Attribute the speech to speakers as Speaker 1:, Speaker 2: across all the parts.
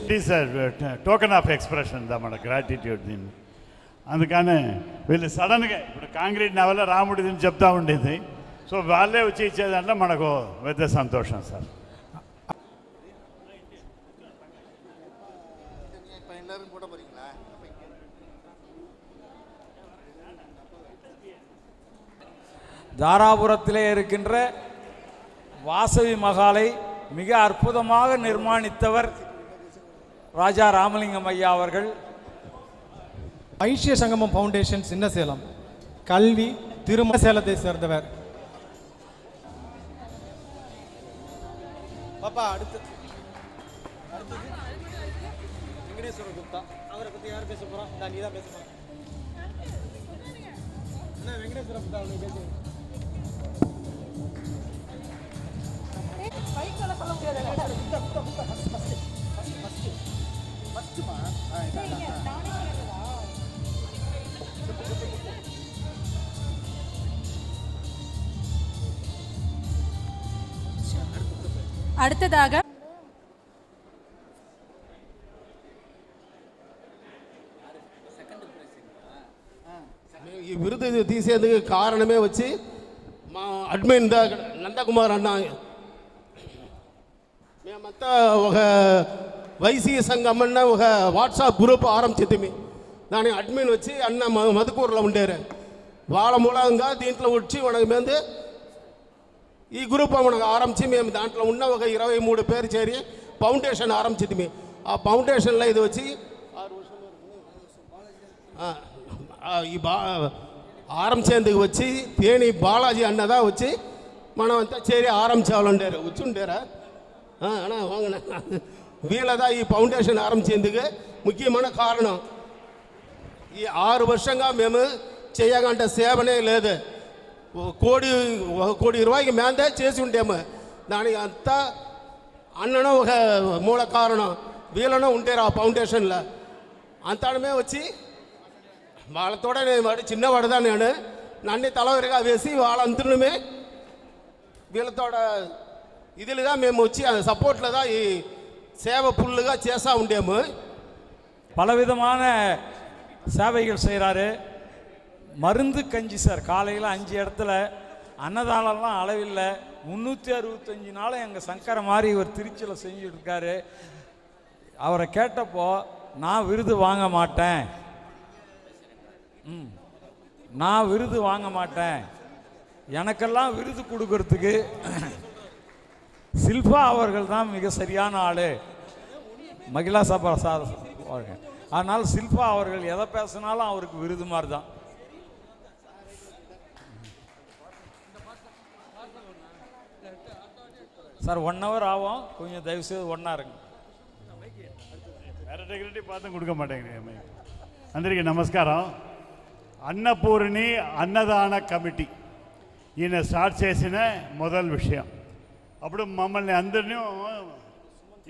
Speaker 1: It is token of expression దా మన gratitude దీన్ని. అందుకనే వీళ్ళు సడన్గా ఇప్పుడు కాంక్రీట్ నవల రాముడిది చెప్తా ఉండేది. సో వాళ్ళే వచ్చి ఇచ్చేదాంట్లో మనకు పెద్ద సంతోషం సార్.
Speaker 2: தாராபுரத்திலே இருக்கின்ற வாசவி மகாலை மிக அற்புதமாக நிர்மாணித்தவர் ராஜா ராமலிங்கம் ஐயா அவர்கள்.
Speaker 3: ஐஷ்ய சங்கமம் ஃபவுண்டேஷன் சின்ன சேலம், கல்வி திருமண சேலத்தை சேர்ந்தவர். பாப்பா அடுத்து வெங்கடேஸ்வர குப்தா, அவரை பற்றி யார் பேச போகிறோம்? நீ தான் பேச போகிறோம். என்ன வெங்கடேஸ்வர குப்தா அவனை பேச
Speaker 4: அடுத்ததாக
Speaker 5: ఈ విరుదు తీసేందుకు కారణమే వచ్చి మా అడ్మిన్ నందకుమార్ అన్న. మేమంతా ఒక వైసీ సంఘం అన్న ఒక వాట్సాప్ గ్రూప్ ఆరంభించింది. దాని అడ్మిన్ వచ్చి అన్న మధుకూరులో ఉండేరు. వాళ్ళ మూలంగా దీంట్లో వచ్చి మనకు మీద ఈ గ్రూప్ మనకు ఆరంభించి మేము దాంట్లో ఉన్న ఒక 23 పేరు చేరి ఫౌండేషన్ ఆరంభించింది. ఆ ఫౌండేషన్లో ఇది వచ్చి ఈ ఆరంభించేందుకు వచ్చి తేని బాలాజీ అన్నదా వచ్చి మనం అంతా చేరి ఆరంభించాలండారు. వచ్చుండారా అన్నా వాంగనా వీళ్ళదా ఈ ఫౌండేషన్ ఆరంభించేందుకు ముఖ్యమైన కారణం. ఈ 6 வருஷంగా మేము చేయగంట సేవనే లేదు. 1 కోటి రూపాయకి మేందే చేసి ఉంటాము. దానికి అంతా అన్నను ఒక మూల కారణం. వీళ్ళను ఉంటారు ఆ ఫౌండేషన్లో. అంతమే వచ్చి వాళ్ళతోడే నేను చిన్నవాడుదా నేను నన్ను తలవరిగా వేసి వాళ్ళందరినీ వీళ్ళతో ఇదిలుగా మేము వచ్చి సపోర్ట్లుగా ఈ సేవ ఫుల్లుగా చేస్తూ ఉండేము.
Speaker 2: பலவிதமான சேவைகள் செய்கிறாரு. மருந்து கஞ்சி சார், காலையில் 5 இடத்துல அன்னதானம்லாம் அளவில்லை. 365 நாளும் எங்கள் சங்கரை மாதிரி இவர் திருச்சியில் செஞ்சுட்டு இருக்காரு. அவரை கேட்டப்போ நான் விருது வாங்க மாட்டேன், நான் விருது வாங்க மாட்டேன், எனக்கெல்லாம் விருது கொடுக்கறதுக்கு சில்பா அவர்கள் தான் மிக சரியான ஆள், மகிழா சபா சார். அதனால் சில்பா அவர்கள் எதை பேசினாலும் அவருக்கு விருது மாதிரி தான். சார் 1 hour ஆகும், கொஞ்சம் தயவுசெய்து ஒன்றா இருங்க.
Speaker 1: வேற டெக்னிட்டி பார்த்து கொடுக்க மாட்டேங்கிறீங்க. అందరికీ నమస్కారం. అన్నపూర్ణి అన్నదాన కమిటీ ఈయన స్టార్ట్ చేసిన మొదటి విషయం. అప్పుడు మమ్మల్ని అందరినీ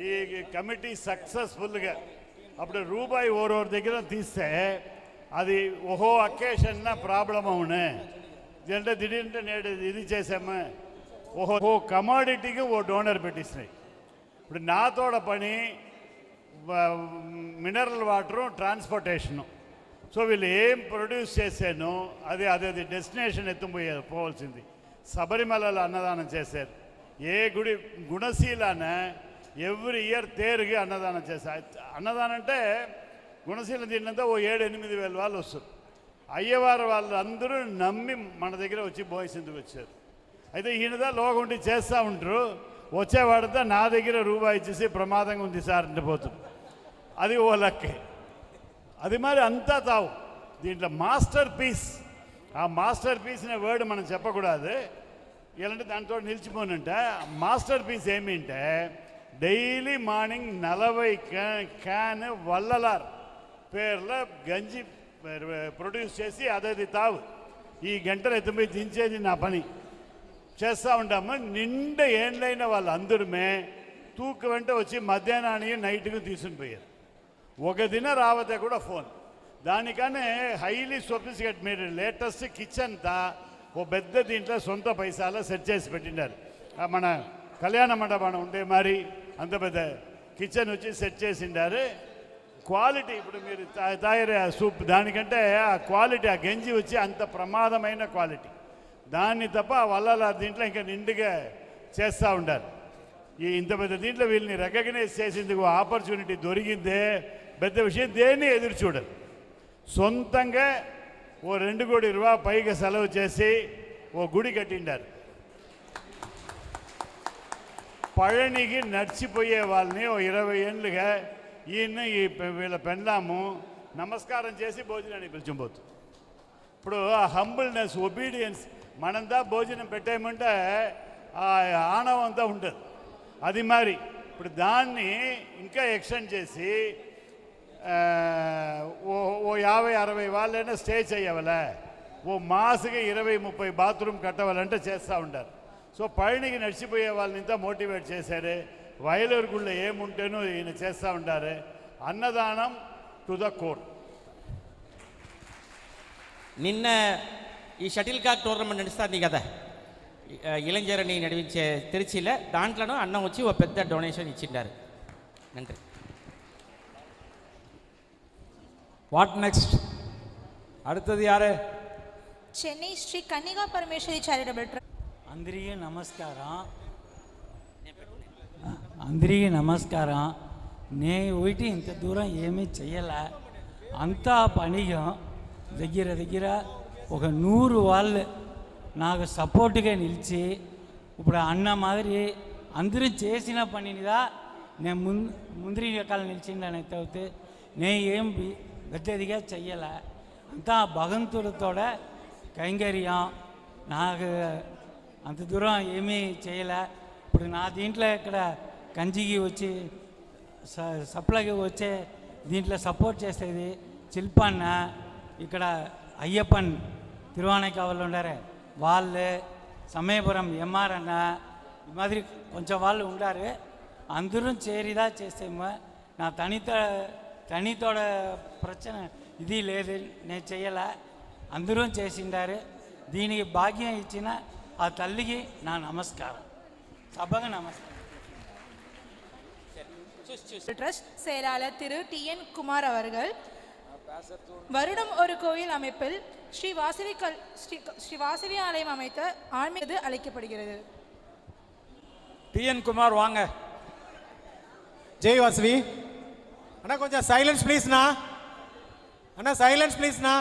Speaker 1: ఈ కమిటీ సక్సెస్ఫుల్గా అప్పుడు రూపాయి ఓరోరు దగ్గర తీస్తే అది ఓహో అకేషన్న ప్రాబ్లం అవును అంటే దిడింటే నేడు ఇది చేసాము ఓహో కమాడిటీకి ఓ డోనర్ పెట్టిస్తున్నాయి. ఇప్పుడు నాతోడ పని మినరల్ వాటరు, ట్రాన్స్పోర్టేషను. సో వీళ్ళు ఏం ప్రొడ్యూస్ చేశాను అది డెస్టినేషన్ పోవాల్సింది. శబరిమలలో అన్నదానం చేశారు. ఏ గుడి గుణశీలాన ఎవ్రీ ఇయర్ తేరుగా అన్నదానం చేశారు. అన్నదానం అంటే గుణశీల తిన్నంత ఓ 7-8 వేల వాళ్ళు వస్తారు. అయ్యవారు వాళ్ళు అందరూ నమ్మి మన దగ్గర వచ్చి భోజనందుకు వచ్చారు. అయితే ఈయనదా లోగుండి చేస్తూ ఉంటారు. వచ్చేవాడితో నా దగ్గర రూపాయి ఇచ్చేసి ప్రమాదంగా ఉంది సార్ అంటే పోతుంది. అది ఓ లక్కే. అది మరి అంతా తావు. దీంట్లో మాస్టర్ పీస్, ఆ మాస్టర్ పీస్ అనే వర్డ్ మనం చెప్పకూడదు. ఇలాంటి దాంతో నిలిచిపోనంటే మాస్టర్ పీస్ ఏమింటే డైలీ మార్నింగ్ 40 క్యాన్ వల్లలార్ పేర్ల గంజి ప్రొడ్యూస్ చేసి అదది తావు. ఈ గంటలు ఎత్తుపోయి దించేది నా పని చేస్తూ ఉంటాము. నిండా ఏండ్లైన వాళ్ళందరమే తూకు వెంట వచ్చి మధ్యాహ్నానికి నైట్కి తీసుకుని పోయారు. ఒక దిన రావతే కూడా ఫోన్. దానికనే హైలీ సొఫిస్టికేట్ మీరు లేటెస్ట్ కిచెన్తా ఓ పెద్ద దీంట్లో సొంత పైసాలో సెట్ చేసి పెట్టినారు. మన కళ్యాణ మండపం ఉండే మరి అంత పెద్ద కిచెన్ వచ్చి సెట్ చేసిండారు. క్వాలిటీ ఇప్పుడు మీరు తాగిరే సూప్ దానికంటే ఆ క్వాలిటీ, ఆ గంజి వచ్చి అంత ప్రమాదమైన క్వాలిటీ. దాన్ని తప్ప వల్ల దీంట్లో ఇంకా నిండుగా చేస్తూ ఉండారు. ఈ ఇంత పెద్ద దీంట్లో వీళ్ళని రికగ్నైజ్ చేసేందుకు ఆపర్చునిటీ దొరికిందే పెద్ద విషయం. దేన్ని ఎదురు చూడరు. సొంతంగా ఓ 2 కోటి రూపాయలు పైగా సెలవు చేసి ఓ గుడి కట్టిండారు. పళనికి నడిచిపోయే వాళ్ళని ఓ 20 ఏళ్ళుగా ఈయన వీళ్ళ పెండ్లాము నమస్కారం చేసి భోజనానికి పిలిచిపోతుంది. ఇప్పుడు ఆ హంబుల్నెస్, ఒబీడియన్స్, మనంతా భోజనం పెట్టేయమంటే ఆ ఆణవం అంతా ఉంటుంది. అది మరి ఇప్పుడు దాన్ని ఇంకా ఎక్స్టెండ్ చేసి ఓ 50-60 వాళ్ళైనా స్టే చేయవలే, ఓ మాసుగా 20-30 బాత్రూమ్ కట్టవాలంటే చేస్తూ ఉంటారు. సో పళనికి నడిచిపోయే వాళ్ళని ఇంత మోటివేట్ చేశారు. వయలూరు గుళ్ళో ఏముంటేనో ఈయన చేస్తూ ఉంటారు. అన్నదానం టు ద కోర్.
Speaker 4: నిన్న ఈ షటిల్ కాక్ టోర్నమెంట్ నడుస్తుంది కదా, ఇళంజరని నడిపించే తిరుచిలో, దాంట్లోనూ అన్నం వచ్చి ఒక పెద్ద డొనేషన్ ఇచ్చిండారు. నండి.
Speaker 2: What next? அடுத்தது யாரு?
Speaker 6: Chennai Sri Kanniga Parameswari charitable trust.
Speaker 7: అందరికీ నమస్కారం. నేను ఒకటి ఇంత దూరం ఏమీ చెయ్యలే. అంతా పనిగా దగ్గర ఒక 100 వాళ్ళు నాకు సపోర్ట్గా నిలిచి ఇప్పుడు అన్న మాదిరి అందరూ చేసిన పనినిదా నేను ముందరి రకాలు నిలిచిందని అయితే నేను ఏం పెద్దదిగా చెయ్యలే. అంతా భగవంతుడితోడ కైంకర్యం. నాకు అంత దూరం ఏమీ చేయలే. ఇప్పుడు నా దీంట్లో ఇక్కడ కంచికి వచ్చి సప్లైకి వచ్చే దీంట్లో సపోర్ట్ చేసేది శిల్పన్న, ఇక్కడ అయ్యప్పన్ తిరువాణైకావల్లో ఉండారే వాళ్ళు, సమయపురం ఎంఆర్ అన్న, ఈ మాదిరి కొంచెం వాళ్ళు ఉండారు. అందరూ చేరిదా చేసేమో. నా తనితోడ ప్రచన ఇది లేదు, నేను చెయ్యలే. అందరూ చేసిండారు. దీనికి భాగ్యం ఇచ్చిన ఆ తల్లికి నా నమస్కారం. సభగా నమస్కారం.
Speaker 6: ட்ரஸ்ட் செயலாளர் திரு TN குமார் அவர்கள் வருடம் ஒரு கோயில் அமைப்பில் ஸ்ரீ வாசவி ஆலயம் அமைத்த ஆன்மீக அழைக்கப்படுகிறது.
Speaker 2: TN குமார் வாங்க.
Speaker 3: ஜெய் வாசவி அண்ணா, கொஞ்சம் சைலன்ஸ் ப்ளீஸ்ண்ணா. அண்ணா சைலன்ஸ் ப்ளீஸ்ண்ணா.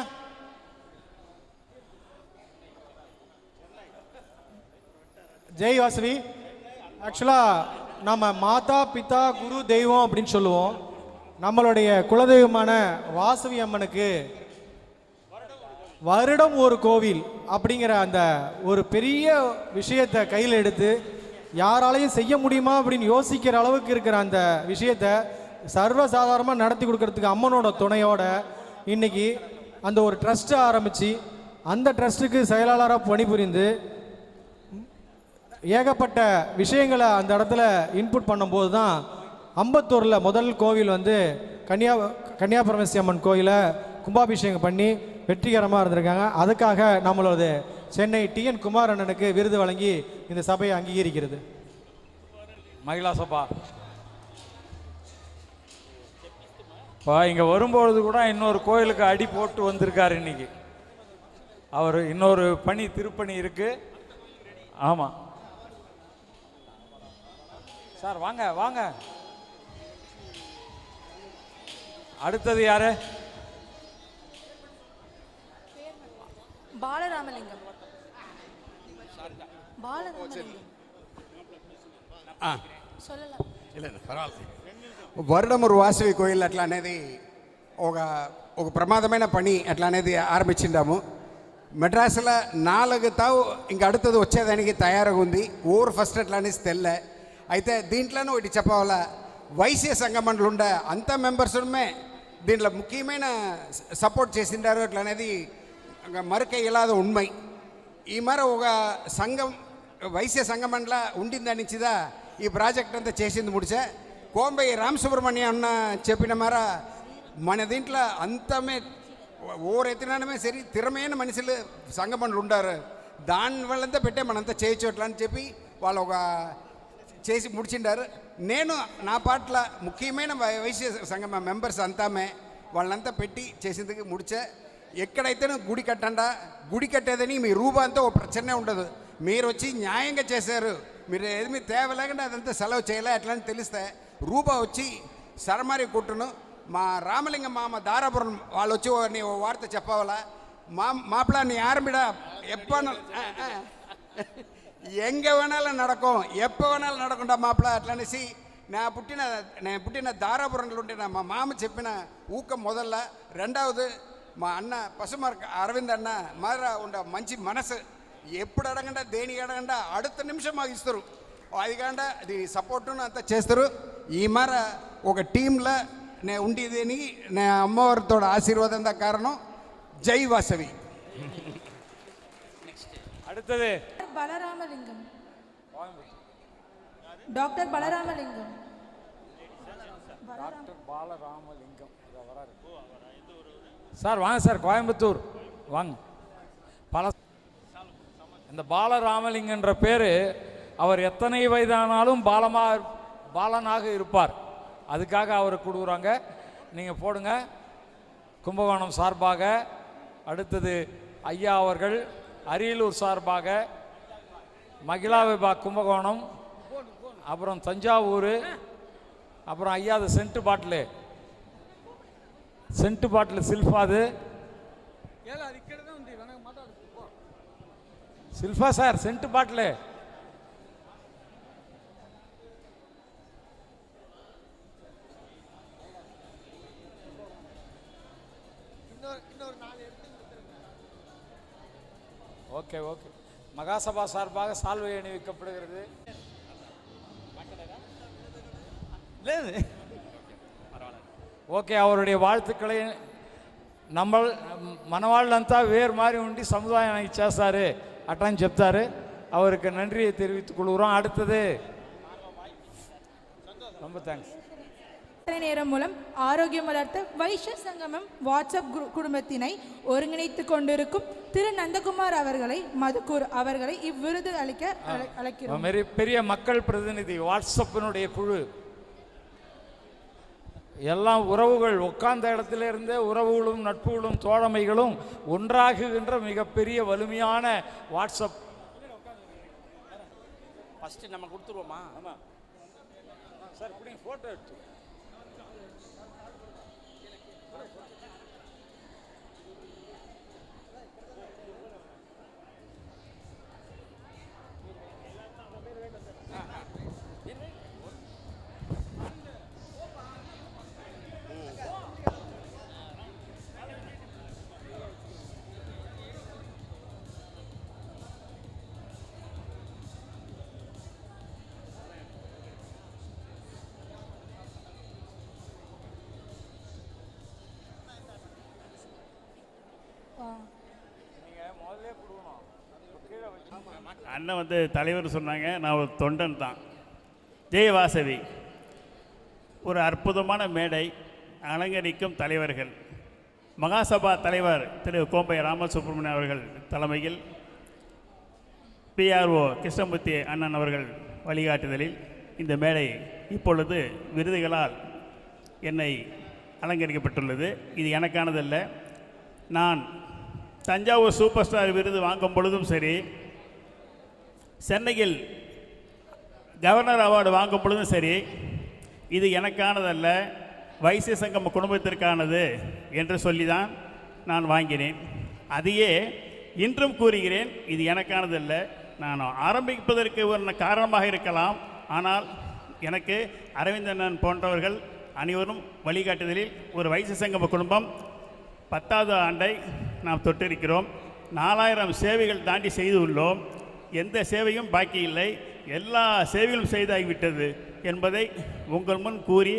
Speaker 3: ஜெய் வாசவி. ஆக்சுவலாக நம்ம மாதா பிதா குரு தெய்வம் அப்படின்னு சொல்லுவோம். நம்மளுடைய குலதெய்வமான வாசவி அம்மனுக்கு வருடம் ஒரு கோவில் அப்படிங்கிற அந்த ஒரு பெரிய விஷயத்தை கையில் எடுத்து யாராலையும் செய்ய முடியுமா அப்படின்னு யோசிக்கிற அளவுக்கு இருக்கிற அந்த விஷயத்தை சர்வசாதாரணமாக நடத்தி கொடுக்கறதுக்கு அம்மனோட துணையோட இன்னைக்கு அந்த ஒரு ட்ரஸ்ட்டை ஆரம்பித்து அந்த ட்ரஸ்ட்டுக்கு செயலாளராக பணிபுரிந்து ஏகப்பட்ட விஷயங்களை அந்த இடத்துல இன்புட் பண்ணும்போது தான் அம்பத்தூரில் முதல் கோவில் வந்து கன்னியாபரமேஸ்வரி அம்மன் கோயிலை கும்பாபிஷேகம் பண்ணி வெற்றிகரமாக இருந்திருக்காங்க. அதுக்காக நம்மளோட சென்னை TN குமார் அண்ணனுக்கு விருது வழங்கி இந்த சபையை அங்கீகரிக்கிறது.
Speaker 2: மகிழா சபா இங்கே வரும்பொழுது கூட இன்னொரு கோயிலுக்கு அடி போட்டு வந்திருக்காரு. இன்னைக்கு அவர் இன்னொரு பணி, திருப்பணி இருக்கு. ஆமாம் சார், வாங்க வாங்க. அடுத்தது யாரு?
Speaker 6: பாலராமலிங்கம். சொல்லலாம்.
Speaker 8: వరుడం ఒక వాసవి కోయిల్ అట్లా అనేది ఒక ప్రమాదమైన పని అట్లా అనేది ఆరంభించిండాము. మెడ్రాస్లో 4 తావు ఇంక అడుగుతుంది వచ్చేదానికి తయారుగా ఉంది. ఊరు ఫస్ట్ అట్లా అనేసి తెల్ల అయితే దీంట్లోనూ ఒకటి చెప్పవాలా, వైశ్య సంఘమండలు ఉండే అంత మెంబర్స్మే దీంట్లో ముఖ్యమైన సపోర్ట్ చేసిండారు. అట్లా అనేది మరొక ఇలాద ఉண்மை. ఈ మరి ఒక సంఘం వైశ్య సంఘమండల ఉండిందని నుంచిదా ఈ ప్రాజెక్ట్ అంతా చేసింది ముడిచే. కోంబై రామ్ సుబ్రహ్మణ్యం అన్న చెప్పిన మర మన దీంట్లో అంతమే ఓరెత్తినమే సరి తిరమైన మనుషులు సంఘమండలు ఉండారు. దానివల్లంతా పెట్టే మనంతా చేయొచ్చు అట్లా అని చెప్పి వాళ్ళు ఒక చేసి ముడిచిండారు. నేను నా పాటల ముఖ్యమైన వైశ్య సంఘం మెంబర్స్ అంతామే వాళ్ళంతా పెట్టి చేసేందుకు ముడిచే. ఎక్కడైతే గుడి కట్టండా, గుడి కట్టేదని మీ రూపాంతో ఒక ప్రచనే ఉండదు. మీరు వచ్చి న్యాయంగా చేశారు, మీరు ఏమి తేవలేకుండా అదంతా సెలవు చేయలే అట్లా అని తెలిస్తే రూపా వచ్చి సరమారి కుట్టును మా రామలింగ మామ దారాపురం వాళ్ళు వచ్చి నీ వార్త చెప్పవాలా மாப்பிள்ள நீ ஆரம்பிடா எப்போ எங்கே வேணாலும் நடக்கும், எப்போ வேணாலும் நடக்கும்டா மாப்பிள்ள అట్లనేసి నేను పుట్టిన దారాపురంలో ఉంటే మా మామ చెప్పిన ఊకం మొదల. రెండవది మా అన్న పసుమార్ అరవింద్ అన్న మాదిర ఉండ మంచి మనసు. ఎప్పుడు అడగండా దేనికి అడగండా அடுத்த నిమిషం మాకు ఇస్తారు. అది కాకుండా అది సపోర్టును అంతా చేస్తారు. ఈ మార ఒక టీంలో నేను ఉండేదని నేను అమ్మవారితో ఆశీర్వాదం దా కారణం. జై వాసవి.
Speaker 2: அடுத்தது
Speaker 6: பலராமலிங்கம், டாக்டர் பலராமலிங்கம்.
Speaker 2: டாக்டர் பாலராமலிங்கம் சார் வாங்க சார், கோயம்புத்தூர் வாங்க. இந்த பாலராமலிங்கன்ற பேர் அவர் எத்தனை வயதானாலும் பாலனாக இருப்பார். அதுக்காக அவர் கொடுக்குறாங்க, நீங்கள் போடுங்க. கும்பகோணம் சார்பாக. அடுத்தது ஐயா அவர்கள் அரியலூர் சார்பாக, மகிழா விபாக் கும்பகோணம், அப்புறம் தஞ்சாவூர், அப்புறம் ஐயா அது சென்ட் பாட்டில் சில்ஃபாது சில்ஃபா sir scent bottle. Okay okay. Mahasabha சார்பாக சால்வை அணிவிக்கப்படுகிறது. ఓకే, అవరుடைய வாழ்த்துக்களை మనవాళ్ళంతా వేరు మారి ఉండి సముదాయానికి చేస్తారు అట్లని చెప్తారు. அவருக்கு நன்றியை தெரிவித்துக் கொள்கிறோம். அடுத்தது ரொம்ப தேங்க்ஸ்.
Speaker 6: நேரம் மூலம் ஆரோக்கியம் வளர்த்த வைஷ்ய சங்கமம் வாட்ஸ்அப் குடும்பத்தினை ஒருங்கிணைத்துக் கொண்டிருக்கும் திரு நந்தகுமார் அவர்களை, மதுக்கூர் அவர்களை இவ்விருது அளிக்க அழைக்கிறோம்.
Speaker 2: பெரிய மக்கள் பிரதிநிதி வாட்ஸ்அப்பினுடைய குழு எல்லாம் உறவுகள் உட்கார்ந்த இடத்துல இருந்தே உறவுகளும் நட்புகளும் தோழமைகளும் ஒன்றாகுகின்ற மிகப்பெரிய வலிமையான வாட்ஸ்அப்.
Speaker 4: ஃபர்ஸ்ட் நம்ம கொடுத்துருவோமா?
Speaker 2: ஆமாம் சார், இப்படி ஃபோட்டோ எடுத்து
Speaker 1: அண்ணன் வந்து தலைவர் சொன்னாங்க, நான் ஒரு தொண்டன் தான். ஜெய வாசவி ஒரு அற்புதமான மேடை, அலங்கரிக்கும் தலைவர்கள். மகாசபா தலைவர் திரு கோம்பை ராமசுப்ரமணியன் அவர்கள் தலைமையில், பிஆர்ஓ கிருஷ்ணமூர்த்தி அண்ணன் அவர்கள் வழிகாட்டுதலில் இந்த மேடை இப்பொழுது விருதுகளால் என்னை அலங்கரிக்கப்பட்டுள்ளது. இது எனக்கானதல்ல. நான் தஞ்சாவூர் சூப்பர் ஸ்டார் விருது வாங்கும் பொழுதும் சரி, சென்னையில் கவர்னர் அவார்டு வாங்கும் பொழுதும் சரி, இது எனக்கானதல்ல, வைசிய சங்கம் குடும்பத்திற்கானது என்று சொல்லி தான் நான் வாங்கினேன். அதையே இன்றும் கூறுகிறேன், இது எனக்கானதல்ல. நான் ஆரம்பிப்பதற்கு ஒரு காரணமாக இருக்கலாம், ஆனால் எனக்கு அரவிந்தண்ணன் போன்றவர்கள் அனைவரும் வழிகாட்டுதலில் ஒரு வைசிய சங்கம் குடும்பம் 10வது ஆண்டை நாம் தொட்டிருக்கிறோம். 4000 சேவைகள் தாண்டி செய்து உள்ளோம். எந்த சேவையும் பாக்கி இல்லை, எல்லா சேவைகளும் செய்தாகிவிட்டது என்பதை உங்கள் முன் கூறி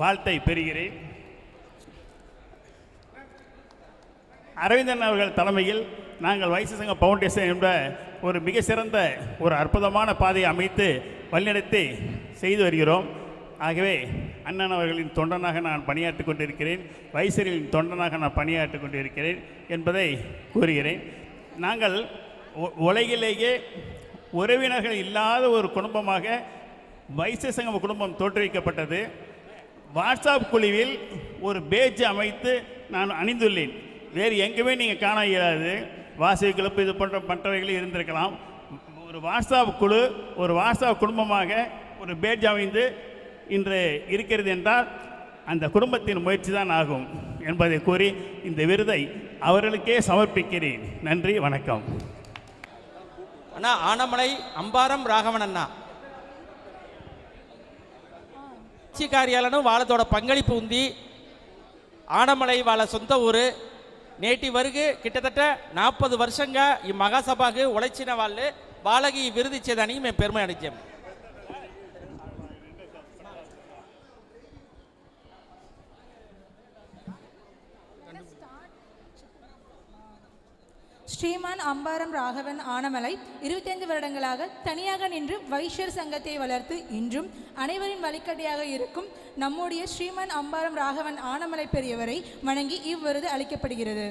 Speaker 1: வாழ்த்தை பெறுகிறேன். அரவிந்தன் அவர்கள் தலைமையில் நாங்கள் வைசிய சங்க ஃபவுண்டேஷன் என்ற ஒரு மிக சிறந்த ஒரு அற்புதமான பாதையை அமைத்து வழிநடத்தி செய்து வருகிறோம். ஆகவே அண்ணன் அவர்களின் தொண்டனாக நான் பணியாற்றி கொண்டிருக்கிறேன், வைசியர்களின் தொண்டனாக நான் பணியாற்றி கொண்டிருக்கிறேன் என்பதை கூறுகிறேன். நாங்கள் உலகிலேயே உறவினர்கள் இல்லாத ஒரு குடும்பமாக
Speaker 9: வைசிய சங்கம குடும்பம் தோற்றுவிக்கப்பட்டது. வாட்ஸ்அப் குழுவில் ஒரு பேஜ் அமைத்து நான் அணிந்துள்ளேன். வேறு எங்குமே நீங்கள் காண இயலாது. வாசவி கிளப்பு இது போன்ற மற்றவைகளும் இருந்திருக்கலாம். ஒரு வாட்ஸ்அப் குழு, ஒரு வாட்ஸ்அப் குடும்பமாக ஒரு பேஜ் அமைந்து இன்று இருக்கிறது என்றால் அந்த குடும்பத்தின் முயற்சி தான் ஆகும் என்பதை கூறி இந்த விருதை அவர்களுக்கே சமர்ப்பிக்கிறேன். நன்றி, வணக்கம்.
Speaker 4: அண்ணா ஆனமலை அம்பாரம் ராகவன் அண்ணா கட்சி காரியாலயம் వాళ్ళతోட பங்களிப்பு ఉంది. ఆనమలై వాళ్ళ సొంత ఊరు. నేటి వరకు కిట్టతట 40 వర్షంగా ఈ మహాసభకు ఉழைచిన వాళ్ళు వాళ్ళకి ఈ విరుదు ఇచ్చేదానికి మేము పెరుమ అడిగాం.
Speaker 6: ஸ்ரீமான் அம்பாரம் ராகவன் ஆனமலை 25 வருடங்களாக தனியாக நின்று வைஷ்யர் சங்கத்தை வளர்த்து இன்றும் அனைவரின் வழிகாட்டியாக இருக்கும் நம்முடைய ஸ்ரீமான் அம்பாரம் ராகவன் ஆனமலை பெரியவரை வணங்கி இவ்விருது அளிக்கப்படுகிறது.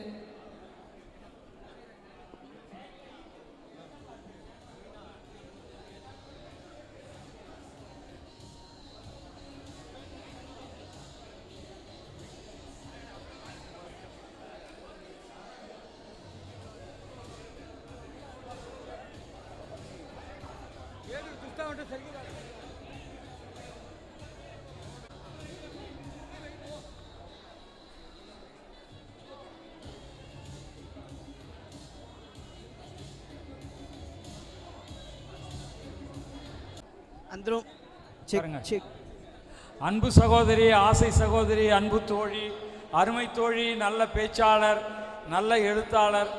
Speaker 10: అందరం
Speaker 2: அன்பு சகோதரி, ஆசை சகோதரி, அன்பு தோழி, அருமை தோழி, நல்ல பேச்சாளர், நல்ல எழுத்தாளர்,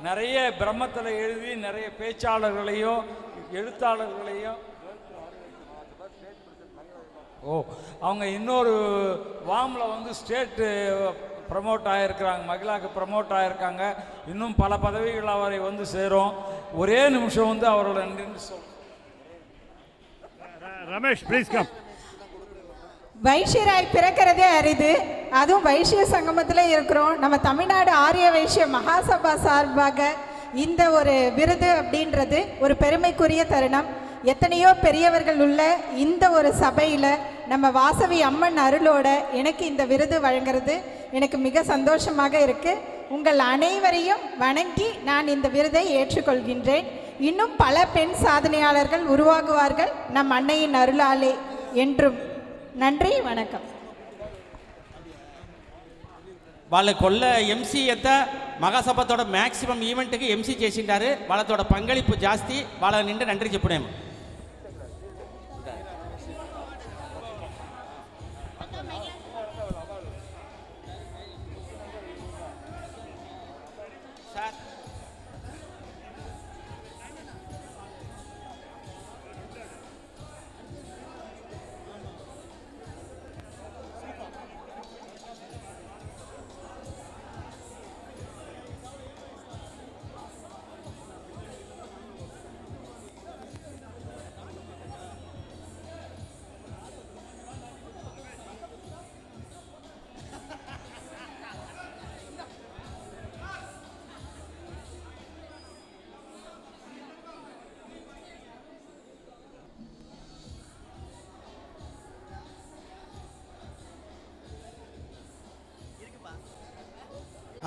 Speaker 2: நிறைய பிரம்மத்தில் எழுதி நிறைய பேச்சாளர்களையும் எழுத்தாளர்களையும் அவங்க இன்னொரு வாமில் வந்து ஸ்டேட்டு ப்ரமோட் ஆகிருக்கிறாங்க, மகிழாக்கு ப்ரமோட் ஆகிருக்காங்க. இன்னும் பல பதவிகள் அவரை வந்து சேரும். ஒரே நிமிஷம் வந்து அவரோட நன்றி சொல்லுங்கள்.
Speaker 1: Ramesh please come.
Speaker 11: வைஷ்யராய் பிறக்கிறதே அரிது. அதுவும் வைஷ்ய சங்கமத்தில் இருக்கிறோம். நம்ம தமிழ்நாடு ஆரிய வைஷ்ய மகாசபா சார்பாக இந்த ஒரு விருது அப்படின்றது ஒரு பெருமைக்குரிய தருணம். எத்தனையோ பெரியவர்கள் உள்ள இந்த ஒரு சபையில் நம்ம வாசவி அம்மன் அருளோட எனக்கு இந்த விருது வழங்குறது எனக்கு மிக சந்தோஷமாக இருக்குது. உங்கள் அனைவரையும் வணங்கி நான் இந்த விருதை ஏற்றுக்கொள்கின்றேன். இன்னும் பல பெண் சாதனையாளர்கள் உருவாகுவார்கள் நம் அன்னையின் அருளாலே என்றும். நன்றி, வணக்கம்.
Speaker 4: వాళ్ళకొల్ల ఎంసీ ఎంత మహాసభతోడ మ్యాక్సిమం ఈవెంట్కి ఎంసీ చేసిండారు. వాళ్ళతోడ పంగళింపు జాస్తి. వాళ్ళ నిండా నండ్రి చెప్పుడేమో.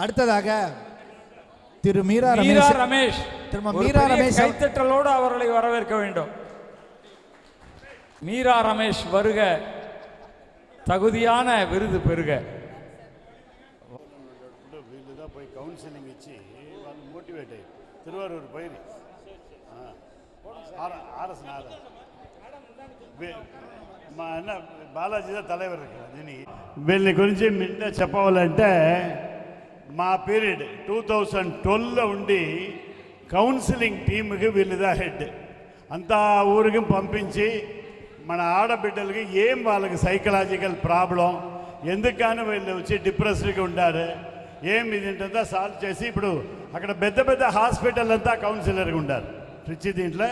Speaker 10: அடுத்ததாக திரு மீரா ரமேஷ்
Speaker 2: கைத்தட்டலோடு அவர்களை வரவேற்க வேண்டும். மீரா ரமேஷ் வருக, தகுதியான விருது பெறுக.
Speaker 1: வீட்டுதான் போய் கவுன்சிலிங் வச்சு மோட்டிவேட் ஆகி திருவாரூர் போயிரு என்ன బాలాజీ தலைவர் దీనికి వీళ్ళని గురించి నిన్న చెప్పవాలంటే మా పీరియడ్ 2012లో ఉండి కౌన్సిలింగ్ టీముకి వీళ్ళుదా హెడ్. అంతా ఊరికి పంపించి మన ఆడబిడ్డలకి ఏం వాళ్ళకి సైకలాజికల్ ప్రాబ్లం ఎందుకని వీళ్ళు వచ్చి డిప్రెస్డ్గా ఉండారు ఏం ఇదంతా సాల్వ్ చేసి ఇప్పుడు అక్కడ పెద్ద పెద్ద హాస్పిటల్ అంతా కౌన్సిలర్గా ఉండారు. రిచి దీంట్లో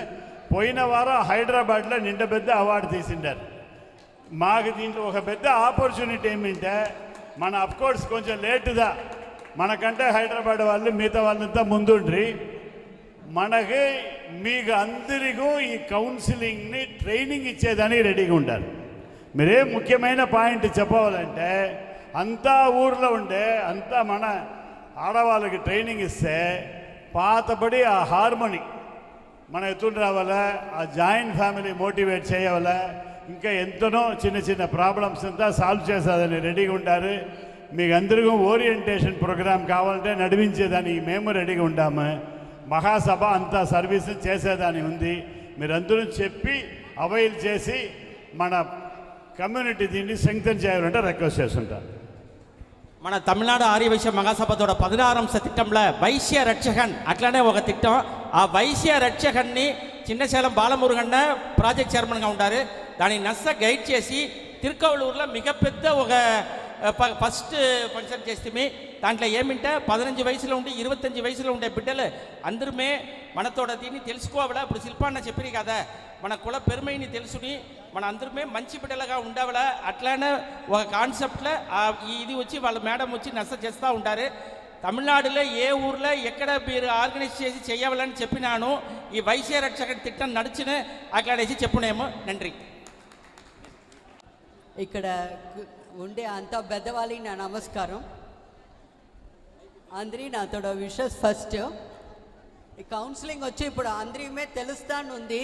Speaker 1: పోయిన వారం హైదరాబాద్లో నిండ పెద్ద అవార్డు తీసిండారు. మాకు దీంట్లో ఒక పెద్ద ఆపర్చునిటీ ఏమిటంటే మన అఫ్కోర్స్ కొంచెం లేటుదా మనకంటే హైదరాబాద్ వాళ్ళు మిగతా వాళ్ళంతా ముందుండ్రి మనకి మీకు అందరికీ ఈ కౌన్సిలింగ్ని ట్రైనింగ్ ఇచ్చేదానికి రెడీగా ఉంటారు. మీరే ముఖ్యమైన పాయింట్ చెప్పవాలంటే అంతా ఊర్లో ఉండే అంతా మన ఆడవాళ్ళకి ట్రైనింగ్ ఇస్తే పాతబడి ఆ హార్మోని మన ఎత్తుని రావాలా, ఆ జాయింట్ ఫ్యామిలీ మోటివేట్ చేయాలా, ఇంకా ఎంతనో చిన్న చిన్న ప్రాబ్లమ్స్ అంతా సాల్వ్ చేసేదని రెడీగా ఉంటారు. మీకు అందరికీ ఓరియంటేషన్ ప్రోగ్రామ్ కావాలంటే నడిపించేదానికి మేము రెడీగా ఉంటాము. మహాసభ అంతా సర్వీస్ చేసేదాని ఉంది. మీరందరూ చెప్పి అవైల్ చేసి మన కమ్యూనిటీ దీన్ని స్ట్రెంగ్తన్ చేయాలంటే రిక్వెస్ట్ చేస్తుంటాను.
Speaker 4: మన తమిళనాడు ఆర్య వైశ్య మహాసభతోட 16 அம்ச திட்டம்ல வைசிய ரட்சகன் అట్లానే ఒక திட்டம். ఆ వైశ్య రక్షకన్ని చిన్నశేలం బాలమురుగన్న ప్రాజెక్ట్ చైర్మన్గా ఉంటారు. దాన్ని నస్స గైడ్ చేసి తిరుకవళూరులో మిగపెద్ద ఒక ఫస్ట్ ఫంక్షన్ చేస్తే దాంట్లో ఏమింటే 15 వయసులో ఉండి 25 వయసులో ఉండే బిడ్డలు అందరుమే మనతోడ దీన్ని తెలుసుకోవాలా. ఇప్పుడు శిల్పాన్న చెప్పిరి కదా, మన కుల పెరుమైని తెలుసుని మన అందరుమే మంచి బిడ్డలుగా ఉండవలా. అట్లానే ఒక కాన్సెప్ట్లో ఇది వచ్చి వాళ్ళ మేడం వచ్చి నచ్చ చేస్తూ ఉంటారు. తమిళనాడులో ఏ ఊర్లో ఎక్కడ మీరు ఆర్గనైజ్ చేసి చేయవాలని చెప్పినాను. ఈ వైశ్య రక్షక తిట్టం నడిచిన అక్కడేసి చెప్పునేమో. నండ్రి.
Speaker 12: ఇక్కడ ఉండే అంత పెద్దవాళ్ళకి నా నమస్కారం. అందరి నాతోడ విషెస్. ఫస్ట్ ఈ కౌన్సిలింగ్ వచ్చి ఇప్పుడు అందరిమే తెలుస్తానుంది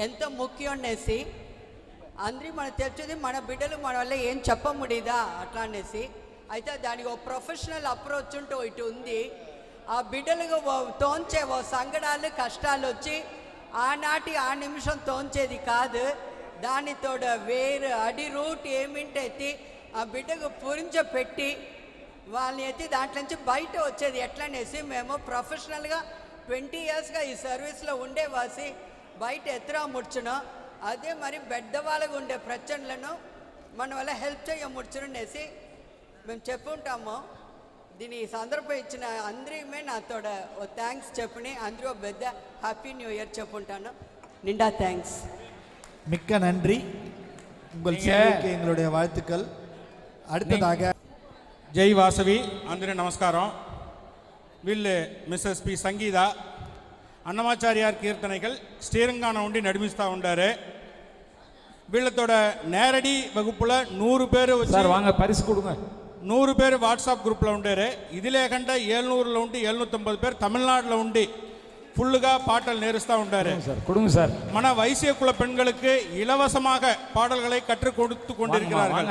Speaker 12: ఎంత ముఖ్యం అనేసి. అందరి మనకు తెలిసేది మన బిడ్డలు మన వల్ల ఏం చెప్ప ముడిదా అట్లా అనేసి. అయితే దానికి ఒక ప్రొఫెషనల్ అప్రోచ్ ఉంటూ ఇటు ఉంది. ఆ బిడ్డలకు తోంచే ఓ సంగడాలు కష్టాలు వచ్చి ఆనాటి ఆ నిమిషం తోంచేది కాదు. దానితోడ వేరు అడి రూట్ ఏమింటి ఎత్తి ఆ బిడ్డకు పురించ పెట్టి వాళ్ళని ఎత్తి దాంట్లో నుంచి బయట వచ్చేది ఎట్లనేసి మేము ప్రొఫెషనల్గా 20 ఇయర్స్గా ఈ సర్వీస్లో ఉండేవాసి బయట ఎత్తురా ముడుచున్నాం. అదే మరి పెద్దవాళ్ళకు ఉండే ప్రచనలను మన వల్ల హెల్ప్ చేయ ముడుచునేసి మేము చెప్పుంటాము. దీని సందర్భం ఇచ్చిన అందరిమే నాతోడ ఓ థ్యాంక్స్ చెప్పని అందరూ పెద్ద హ్యాపీ న్యూ இயர் చెప్పుంటాను. నిండా థ్యాంక్స్.
Speaker 10: மிக்க நன்றி. உங்கள் சேவைக்கு எங்களுடைய வாழ்த்துக்கள். அடுத்ததாக
Speaker 13: జై వాసవి. అందరి నమస్కారం. వీళ్ళు మిస్సెస్ పి సంగీత அன்னமாச்சாரியார் கீர்த்தனைகள் ஸ்ரீரங்கான உண்டி நடிமிஸ்தா உண்டாரு. வீళ్ళத்தோட நேரடி வகுப்புல 100 பேர்
Speaker 2: சார் வாங்க பரிசு கொடுங்க.
Speaker 13: 100 பேர் வாட்ஸ்அப் குரூப்ல உண்டாரு. இதிலே కంటే 700లో ఉండి 750 பேர் தமிழ்நாடுல ఉండి ఫుల్గా పాటలు నేరుస్తూ ఉంటారు.
Speaker 2: கொடுங்க சார்.
Speaker 13: మన వైశ్య కుల பெண்களுக்கு இலவசமாக பாடல்களை கற்றுக் கொடுத்து கொண்டிருக்கிறார்கள்.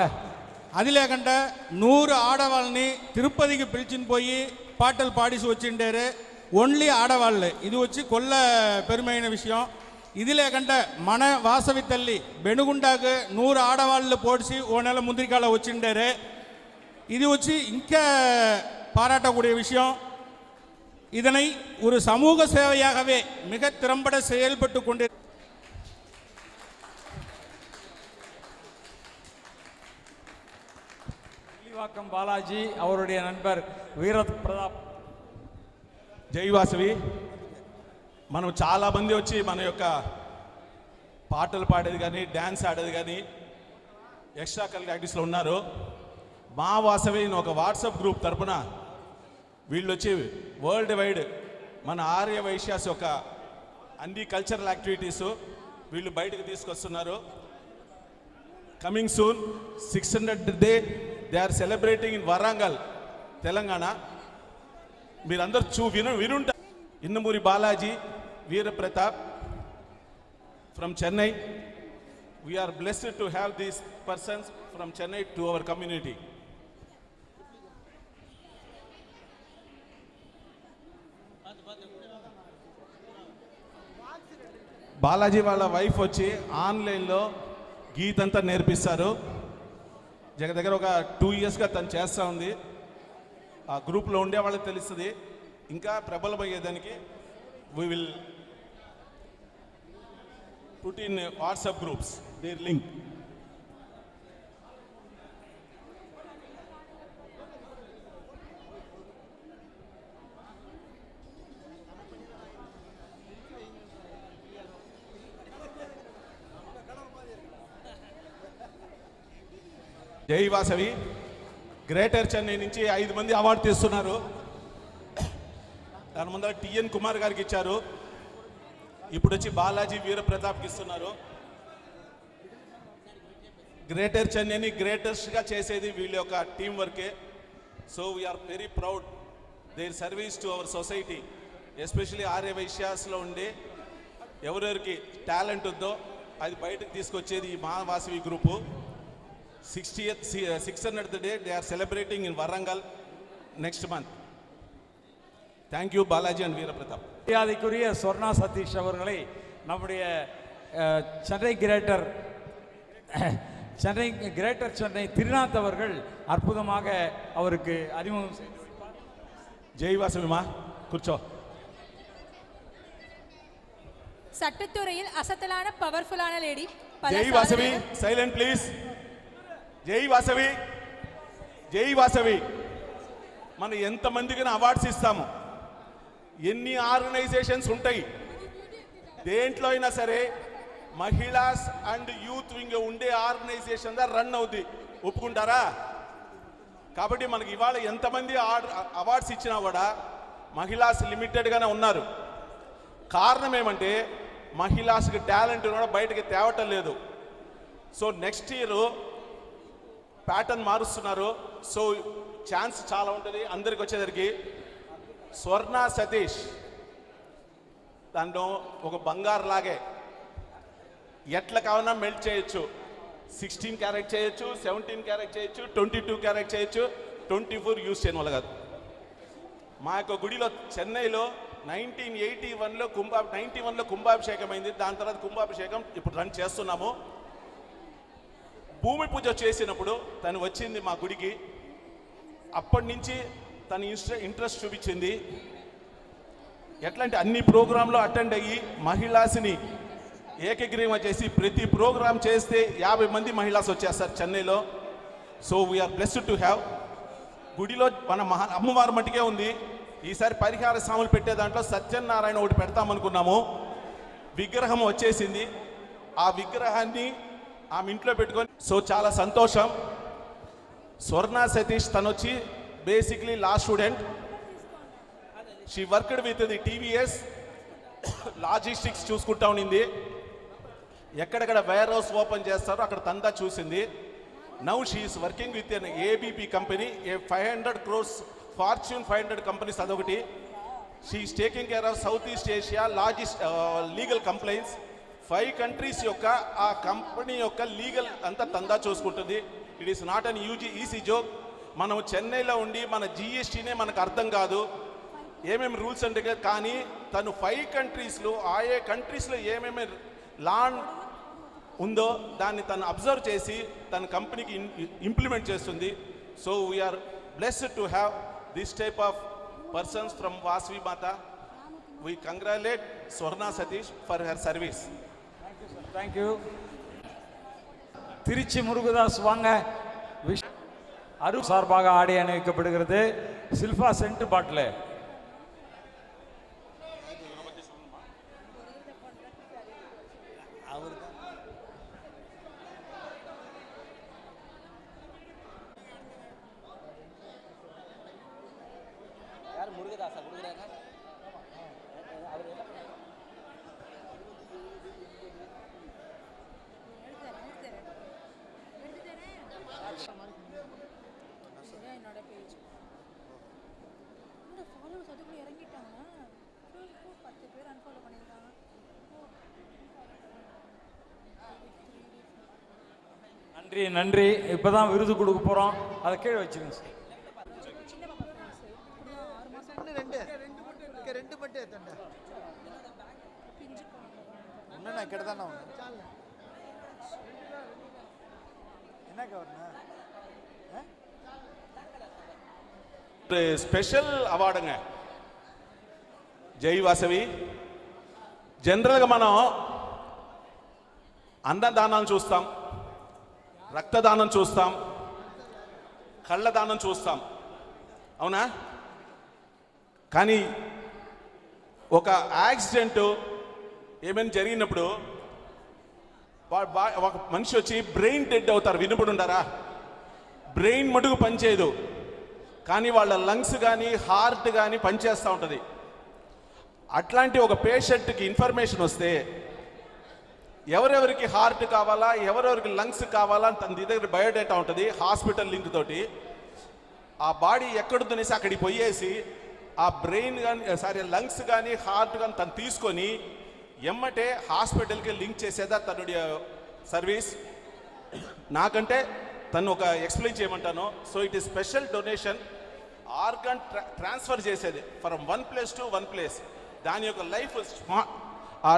Speaker 13: அதிலே కంటే 100 ఆడవాళ్ళని తిరుపతికి పిలిచిని పోయి పాటలు పాడిసి వచ్చిండారు. ఓన్లీ ఆడవాళ్ళు. ఇది వచ్చి కొల్ల పెరుమైన విషయం. ఇదిలే కంటే మన వాసవి తల్లి బెనుగుండాకు 100 ఆడవాళ్ళు పోడిసి ఓ నెల ముందరికాల వచ్చిండారు. ఇది వచ్చి ఇంకా பாராட்டக்கூடிய விஷயம். இதனை ஒரு சமூக சேவையாகவே மிக திறம்பட செயல்பட்டு கொண்டு
Speaker 2: வில்லிவாக்கம் பாலாஜி அவருடைய நண்பர் வீர பிரதாப்.
Speaker 14: జై వాసవి. మనం చాలామంది వచ్చి మన యొక్క పాటలు పాడేది కానీ డ్యాన్స్ ఆడేది కానీ ఎక్స్ట్రా కరికులర్ యాక్టివిటీస్లో ఉన్నారు. మా వాసవి ఒక వాట్సాప్ గ్రూప్ తరపున వీళ్ళు వచ్చి వరల్డ్ వైడ్ మన ఆర్య వైశ్యాస్ యొక్క అన్ని కల్చరల్ యాక్టివిటీస్ వీళ్ళు బయటకు తీసుకొస్తున్నారు. Coming soon 600th day they are celebrating in Warangal, Telangana. మీరందరూ వినుంటారు. Innamuri Balaji, Veera Pratap from Chennai. We are blessed to have these persons from Chennai to our community. Balaji వాళ్ళ వైఫ్ వచ్చి ఆన్లైన్లో గీతంతా నేర్పిస్తారు. దగ్గర ఒక 2 ఇయర్స్గా తను చేస్తూ ఉంది. ఆ గ్రూప్లో ఉండే వాళ్ళకి తెలుస్తుంది. ఇంకా ప్రబలమయ్యేదానికి we will put in WhatsApp groups their link. జై వాసవి. గ్రేటర్ చెన్నై నుంచి 5 మంది అవార్డు తీస్తున్నారు. దాని ముందర టిఎన్ కుమార్ గారికి ఇచ్చారు. ఇప్పుడు వచ్చి బాలాజీ వీరప్రతాప్కి ఇస్తున్నారు. గ్రేటర్ చెన్నైని గ్రేటెస్ట్గా చేసేది వీళ్ళ యొక్క టీం వర్కే. So we are very proud their service to our society, especially ఆర్య వైశ్యాస్లో ఉండే ఎవరెవరికి టాలెంట్ ఉందో అది బయటకు తీసుకొచ్చేది ఈ Mahavasavi group. 600th day they are celebrating in Warangal next month. Thank you Balaji and Veerapratap.
Speaker 2: மரியாதைக்குரிய சொர்ணா சதீஷ் அவர்களை நம்முடைய சென்னை கிரேட்டர் சென்னை திருநாத் அவர்கள் அற்புதமாக அவருக்கு அறிமுகம் செய்து வைப்பார்.
Speaker 14: ஜெய் வாசவிமா கூர்ச்சோ.
Speaker 6: சட்டத்துறையில் அசத்தலான பவர்ஃபுல்லான lady.
Speaker 14: Jai Vasavi silent please. జై వాసవి, జై వాసవి. మనం ఎంతమందికి అవార్డ్స్ ఇస్తాము, ఎన్ని ఆర్గనైజేషన్స్ ఉంటాయి, దేంట్లో అయినా సరే మహిళాస్ అండ్ యూత్ వింగ్ ఉండే ఆర్గనైజేషన్ రన్ అవుద్ది. ఒప్పుకుంటారా? కాబట్టి మనకి ఇవాళ ఎంతమంది అవార్డ్స్ ఇచ్చినా కూడా మహిళాస్ లిమిటెడ్గానే ఉన్నారు. కారణం ఏమంటే మహిళాస్కి టాలెంట్ కూడా బయటకి తేవటం లేదు. సో నెక్స్ట్ ఇయర్ ప్యాటర్న్ మారుస్తున్నారు. సో ఛాన్స్ చాలా ఉంటుంది అందరికి వచ్చేసరికి. స్వర్ణ సతీష్ దాంట్లో ఒక బంగారు లాగే ఎట్లా కావాలన్నా మెల్ట్ చేయొచ్చు. 16 క్యారెట్ చేయొచ్చు, 17 క్యారెట్ చేయొచ్చు, 22 క్యారెట్ చేయొచ్చు, 24 యూజ్ చేయని వాళ్ళు కాదు. మా యొక్క గుడిలో చెన్నైలో 91లో కుంభాభిషేకం అయింది. దాని తర్వాత కుంభాభిషేకం ఇప్పుడు రన్ చేస్తున్నాము. భూమి పూజ చేసినప్పుడు తను వచ్చింది మా గుడికి. అప్పటి నుంచి తను ఇంట్రెస్ట్ చూపించింది. ఎట్లా అంటే అన్ని ప్రోగ్రాంలో అటెండ్ అయ్యి మహిళాస్ని ఏకగ్రీవం చేసి ప్రతి ప్రోగ్రాం చేస్తే 50 మంది మహిళాస్ వచ్చేస్తారు చెన్నైలో. So we are blessed to have. గుడిలో మన అమ్మవారి మట్టికే ఉంది. ఈసారి పరిహార స్వాములు పెట్టే దాంట్లో సత్యనారాయణ ఒకటి పెడతామనుకున్నాము. విగ్రహం వచ్చేసింది. ఆ విగ్రహాన్ని ఆమె ఇంట్లో పెట్టుకొని, సో చాలా సంతోషం. స్వర్ణ సతీష్ తను వచ్చి basically law student. She worked with the TVS logistics చూసుకుంటా ఉండింది. ఎక్కడెక్కడ వేర్ హౌస్ ఓపెన్ చేస్తారో అక్కడ తందా చూసింది. Now she is working with an ABP company, a 500 crores fortune 500 companies అదొకటి. She is taking care of South East Asia legal complaints. 5 countries యొక్క ఆ కంపెనీ యొక్క లీగల్ అంతా తందా చూసుకుంటుంది. It is not an easy joke. మనం చెన్నైలో ఉండి మన జిఎస్టీనే మనకు అర్థం కాదు, ఏమేమి రూల్స్ అంటే. కానీ తను 5 countriesలో ఆయా కంట్రీస్లో ఏమేమి లా ఉందో దాన్ని తను అబ్జర్వ్ చేసి తన కంపెనీకి ఇంప్లిమెంట్ చేస్తుంది. So we are blessed to have this type of persons from Vasavi Mata. We congratulate Swarna Satish for her service.
Speaker 2: Thank you. Trichy Murugadas வாங்க. அரு சார்பாக ஆடை அணிவிக்கப்படுகிறது. சில்பா சென்ட் பாட்டில்.
Speaker 4: முருகதாசா கொடுக்குறாங்க.
Speaker 2: நன்றி நன்றி. இப்போதான் விருது கொடுக்க போகிறோம், அதை கீழே வச்சுருங்க சார்.
Speaker 14: స్పెషల్ అవార్డుங்க జై వాసవి. జనరల్గా మనం అన్నదానాలు చూస్తాం, రక్తదానం చూస్తాం, కళ్ళదానం చూస్తాం, అవునా? కానీ ఒక యాక్సిడెంట్ ఏమైనా జరిగినప్పుడు ఒక మనిషి వచ్చి బ్రెయిన్ డెడ్ అవుతారు. వినపడి ఉంటారా? బ్రెయిన్ మటుకు పనిచేయదు, కానీ వాళ్ళ లంగ్స్ కానీ హార్ట్ కానీ పనిచేస్తూ ఉంటుంది. అట్లాంటి ఒక పేషెంట్కి ఇన్ఫర్మేషన్ వస్తే ఎవరెవరికి హార్ట్ కావాలా, ఎవరెవరికి లంగ్స్ కావాలా అని తన దగ్గర బయోడేటా ఉంటుంది హాస్పిటల్ లింక్ తోటి. ఆ బాడీ ఎక్కడుందనేసి అక్కడికి పోయేసి ఆ బ్రెయిన్ కానీ లంగ్స్ కానీ హార్ట్ కానీ తను తీసుకొని ఎమ్మటే హాస్పిటల్కి లింక్ చేసేదా తనుడి సర్వీస్. నాకంటే తను ఒక ఎక్స్ప్లెయిన్ చేయమంటాను. So it is special donation, organ transfer చేసేది from one place to one place. దాని యొక్క లైఫ్ ఆ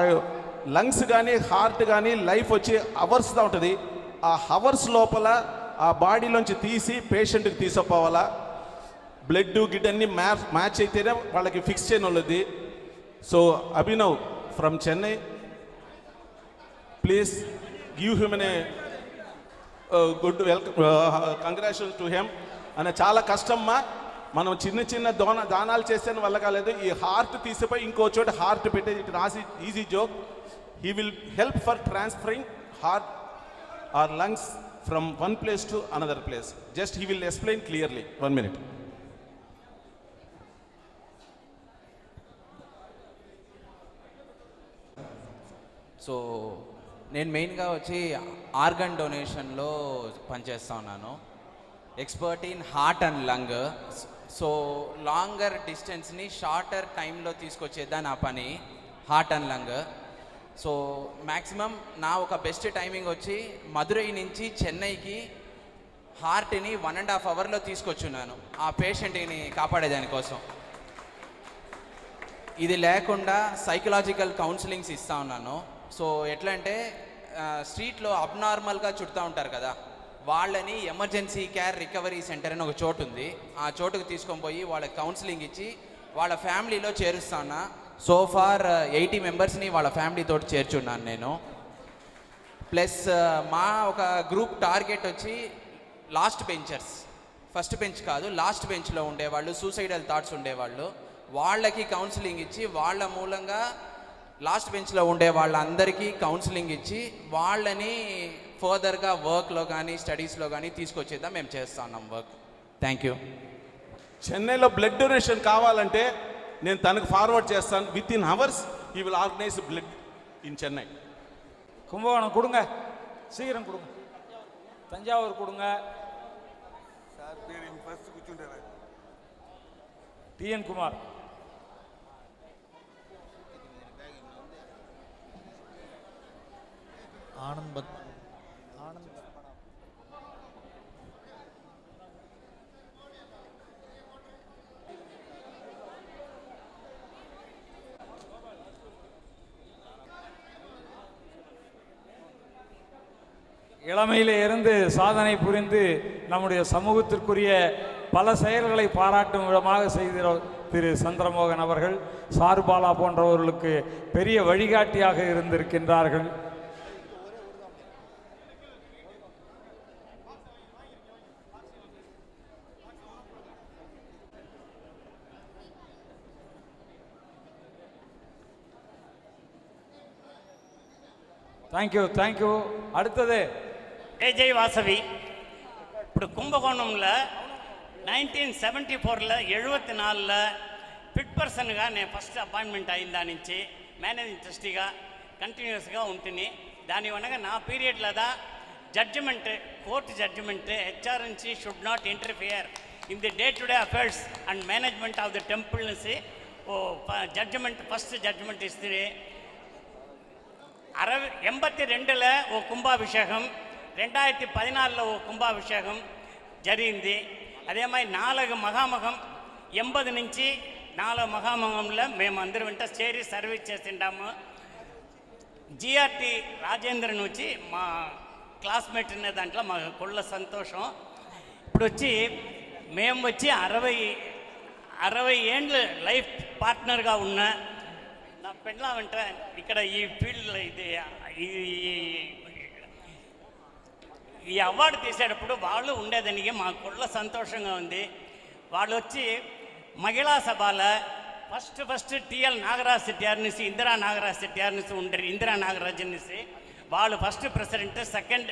Speaker 14: లంగ్స్ కానీ హార్ట్ కానీ లైఫ్ వచ్చి అవర్స్గా ఉంటుంది. ఆ హవర్స్ లోపల ఆ బాడీలోంచి తీసి పేషెంట్కి తీసుకుపోవాలా. బ్లడ్ గిడ్ అన్ని మ్యాచ్ అయితేనే వాళ్ళకి ఫిక్స్ చేయని వాళ్ళది. So Abhinav from Chennai, please give him a good welcome, congratulations to him. అని చాలా కష్టమ్మా, మనం చిన్న చిన్న దానాలు చేస్తేనే వల్ల కాలేదు. ఈ హార్ట్ తీసిపోయి ఇంకో చోట హార్ట్ పెట్టేది it not easy joke. He will help for transferring heart or lungs from one place to another place. Just he will explain clearly. 1 minute.
Speaker 15: So నేను మెయిన్గా వచ్చి ఆర్గన్ డొనేషన్లో పనిచేస్తూ ఉన్నాను. Expert in heart and lung. So longer డిస్టెన్స్ని shorter టైంలో తీసుకొచ్చేద్దా నా పని, heart and lung. So maximum నా ఒక బెస్ట్ టైమింగ్ వచ్చి మదురై నుంచి చెన్నైకి హార్ట్ని 1.5 అవర్లో తీసుకొచ్చున్నాను ఆ పేషెంట్ని కాపాడేదానికోసం. ఇది లేకుండా సైకలాజికల్ కౌన్సిలింగ్స్ ఇస్తూ ఉన్నాను. సో ఎట్లా అంటే స్ట్రీట్లో అబ్నార్మల్గా చుడుతూ ఉంటారు కదా, వాళ్ళని ఎమర్జెన్సీ కేర్ రికవరీ సెంటర్ అని ఒక చోటు ఉంది. ఆ చోటుకు తీసుకొని పోయి వాళ్ళకి కౌన్సిలింగ్ ఇచ్చి వాళ్ళ ఫ్యామిలీలో చేరుస్తాను. సో ఫార్ 80 మెంబర్స్ని వాళ్ళ ఫ్యామిలీతో చేర్చున్నాను నేను. ప్లస్ మా ఒక గ్రూప్ టార్గెట్ వచ్చి లాస్ట్ బెంచర్స్, ఫస్ట్ బెంచ్ కాదు లాస్ట్ బెంచ్లో ఉండేవాళ్ళు, సూసైడల్ థాట్స్ ఉండేవాళ్ళు, వాళ్ళకి కౌన్సిలింగ్ ఇచ్చి వాళ్ళ మూలంగా లాస్ట్ బెంచ్లో ఉండే వాళ్ళందరికీ కౌన్సిలింగ్ ఇచ్చి వాళ్ళని ఫర్దర్గా వర్క్లో కానీ స్టడీస్లో కానీ తీసుకొచ్చేద్దాం మేము చేస్తా ఉన్నాం వర్క్. Thank you.
Speaker 14: చెన్నైలో బ్లడ్ డొనేషన్ కావాలంటే నేను తనకు ఫార్వర్డ్ చేస్తాను. With in hours he will organise blood in Chennai.
Speaker 2: Kumbakonam கொடுங்க, சீக்கிரம் கொடுங்க. தஞ்சாவூர் கொடுங்க. டிஎன் குமார்.
Speaker 10: ஆனந்த்
Speaker 2: இளமையிலே இருந்து சாதனை புரிந்து நம்முடைய சமூகத்திற்குரிய பல செயல்களை பாராட்டும் விதமாக செய்த திரு சந்திரமோகன் அவர்கள் சாருபாலா போன்றவர்களுக்கு பெரிய வழிகாட்டியாக இருந்திருக்கின்றார்கள். Thank you thank you. அடுத்தது
Speaker 16: ஏஜய் வாசவி. ఇప్పుడు కుంభకోణంలో 1974లో 74లో ఫిట్ పర్సన్గా నేను ఫస్ట్ అపాయింట్మెంట్ అయిన దాని నుంచి మేనేజింగ్ ట్రస్టీగా కంటిన్యూస్గా ఉంటుంది. దాని వల్ల నా పీరియడ్లో judgement, court judgement HRNC should not interfere in the day to day affairs and management of the temple నుంచి ఓ జడ్జిమెంట్, ఫస్ట్ జడ్జిమెంట్ ఇస్తే 82లో ఓ కుంభాభిషేకం, 2014లో ఓ కుంభాభిషేకం జరిగింది. అదేమై 4 మహామహం 80 నుంచి 4 మహామహంలో మేము అందరం వెంట చేరి సర్వీస్ చేస్తుంటాము. జిఆర్టీ రాజేంద్రన్ వచ్చి మా క్లాస్మేట్ ఉన్న దాంట్లో మా కొళ్ళ సంతోషం. ఇప్పుడు వచ్చి మేము వచ్చి 60 ఏండ్లు లైఫ్ పార్ట్నర్గా ఉన్న నా పెళ్ళ వెంట ఇక్కడ ఈ ఫీల్డ్లో ఈ అవార్డు తీసేటప్పుడు వాళ్ళు ఉండేదానికి మా కొళ్ళ సంతోషంగా ఉంది. వాళ్ళు వచ్చి మహిళా సభలో ఫస్ట్ టిఎల్ నాగరాజ్ సెట్టియార్ నుంచి ఇందిరా నాగరాజ్ సెట్టియార్ నుంచి ఉండరు. ఇందిరా నాగరాజ్ నుంచి వాళ్ళు ఫస్ట్ ప్రెసిడెంట్, సెకండ్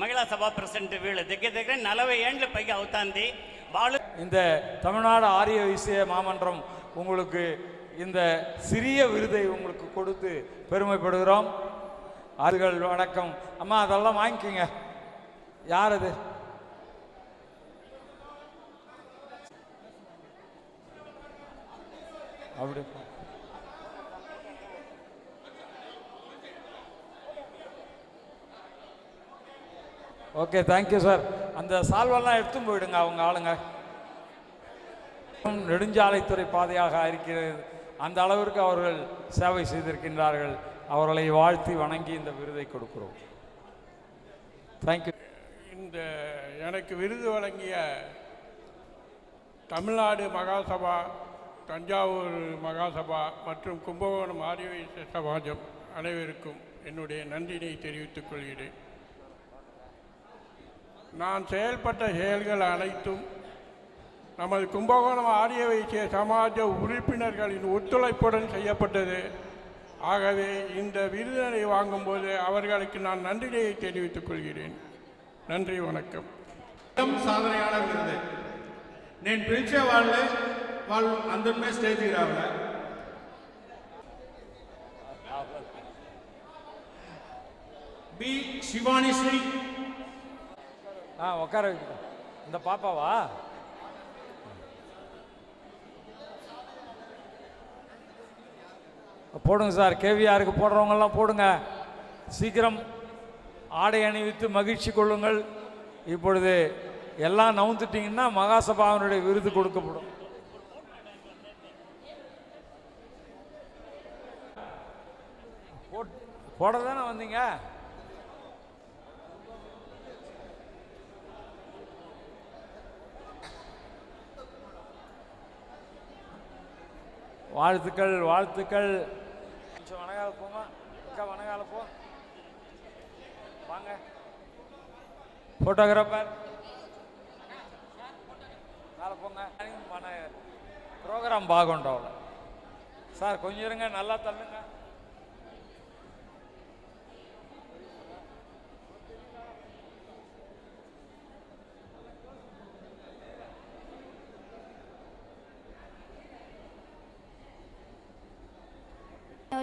Speaker 16: మహిళా సభ ప్రెసిడెంట్. వీళ్ళు దగ్గర 40 ఏండ్ల పైగా అవుతుంది. వాళ్ళు
Speaker 2: இந்த தமிழ்நாடு ஆரிய வைசிய மாமன்றம் உங்களுக்கு இந்த சிறிய விருதை உங்களுக்கு கொடுத்து பெருமைப்படுகிறோம். அதுகள் வணக்கம். அம்மா அதெல்லாம் வாங்கிக்கோங்க. யார் அது? அப்படி ஓகே, தேங்க்யூ சார். அந்த சால்வெல்லாம் எடுத்து போயிடுங்க அவங்க ஆளுங்க. நெடுஞ்சாலைத்துறை பாதையாக இருக்கிறது, அந்த அளவிற்கு அவர்கள் சேவை செய்திருக்கின்றார்கள். அவர்களை வாழ்த்தி வணங்கி இந்த விருதை கொடுக்கிறோம். தேங்க்யூ.
Speaker 17: இந்த எனக்கு விருது வழங்கிய தமிழ்நாடு மகாசபா, தஞ்சாவூர் மகாசபா மற்றும் கும்பகோணம் ஆரிய வைசிய சமாஜம் அனைவருக்கும் என்னுடைய நன்றியை தெரிவித்துக் கொள்கிறேன். நான் செயல்பட்ட செயல்கள் அனைத்தும் நமது கும்பகோணம் ஆரிய வைசிய சமாஜ உறுப்பினர்களின் ஒத்துழைப்புடன் செய்யப்பட்டது. ஆகவே இந்த விருதினை வாங்கும்போது அவர்களுக்கு நான் நன்றியை தெரிவித்துக் கொள்கிறேன். நன்றி, வணக்கம்.
Speaker 13: சாதனையாளர் விருது నేను పిలిచే వాళ్ళు అందరిమే స్టేజ్కి రావాలి. பி சிவானி ஸ்ரீ.
Speaker 2: உட்கார இந்த பாப்பாவா? போடுங்க சார். கேவிஆருக்கு போடுறவங்கெல்லாம் போடுங்க. சீக்கிரம் ஆடை அணிவித்து மகிழ்ச்சி கொள்ளுங்கள். இப்பொழுது எல்லாம் நவுந்துட்டிங்கன்னா மகாசபாவினுடைய விருது கொடுக்கப்படும். போட தானே வந்தீங்க? வாழ்த்துக்கள், வாழ்த்துக்கள். கொஞ்சம் வனகால போங்க அக்கா, வனகால போ வாங்க. ஃபோட்டோகிராஃபர் மேலே போங்க. మన ப்ரோக்ராம் బాగుండాలి சார். கொஞ்சம் இருங்க, நல்லா தள்ளுங்க.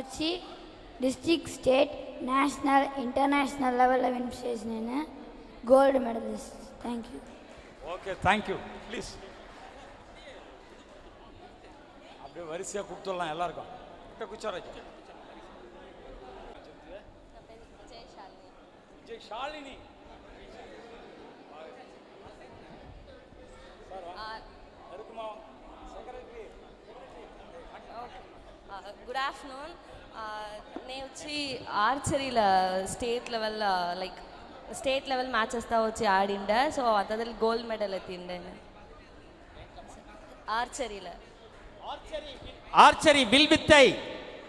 Speaker 18: వచ్చి డిస్ట్రిక్ట్, స్టేట్, నేషనల్, ఇంటర్నేషనల్ లెవెల్లో విన్ చేసిన gold medalist. Thank you.
Speaker 2: Okay, thank you. Please அப்படியே வரிசையாக கூப்பிட்டுடலாம் எல்லாருக்கும். கிட்ட குச்சாராஜ். விஜய் ஷாலினி.
Speaker 19: Good afternoon. నేను వచ్చి ఆర్చరీలో state level like state level ಮ್ಯಾಚಸ್ತಾ వచ్చి ಆಡಿಂಡೆ. ಸೊ ಅದರಲ್ಲಿ ಗೋಲ್ಡ್ ಮೆಡಲ್ ಎತ್ತಿಂಡೆ ஆர்ச்சரியில்.
Speaker 4: ஆர்ச்சரி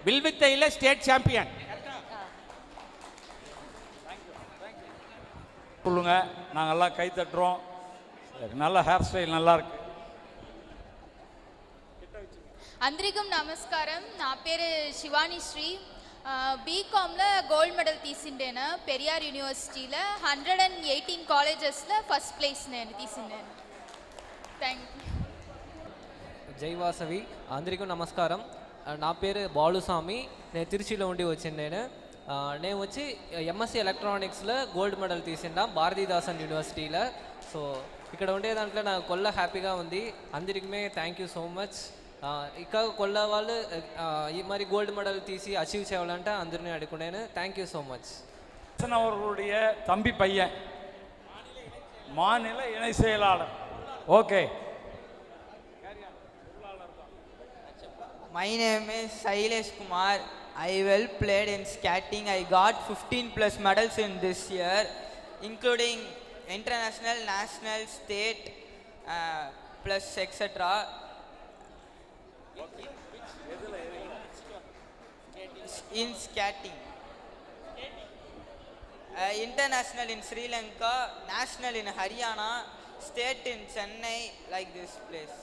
Speaker 4: வில்வித்தையில் ஸ்டேட் சாம்பியன்.
Speaker 2: சொல்லுங்க, நாங்கள்லாம் கை தட்டுறோம். நல்ல ஹேர் ஸ்டைல் நல்லா இருக்கு.
Speaker 20: అందరికీ నమస్కారం. నా పేరు శివాని శ్రీ. బీకామ్లో గోల్డ్ మెడల్ తీసిండేను పెరియార్ యూనివర్సిటీలో. 118 కాలేజెస్లో ఫస్ట్ ప్లేస్ నేను తీసిండేను. Thank you.
Speaker 21: జై వాసవి. అందరికీ నమస్కారం. నా పేరు బాలుస్వామి. నేను తిరుచిలో ఉండి వచ్చిండేను. నేను వచ్చి ఎంఎస్సి ఎలక్ట్రానిక్స్లో గోల్డ్ మెడల్ తీసిండా భారతీదాసన్ యూనివర్సిటీలో. సో ఇక్కడ ఉండే దాంట్లో నాకు కొల్ల హ్యాపీగా ఉంది. అందరికీ థ్యాంక్ యూ సో మచ్. ఇంకా కొల్ల వాళ్ళు మరి கோல்டு மெடல் తీసి அச்சீவ் செய்யலான்ட்டு అందరినీ அடிக்குனேன்னு. Thank you so much.
Speaker 2: அவர்களுடைய தம்பி பையன் மாநில இணை செயலாளர். Okay.
Speaker 22: My name is Sailesh Kumar. I well played in skating. I got 15+ medals in this year, including international, national, state, plus etc. In skating, international in Sri Lanka, national in Haryana, state in Chennai, like this place.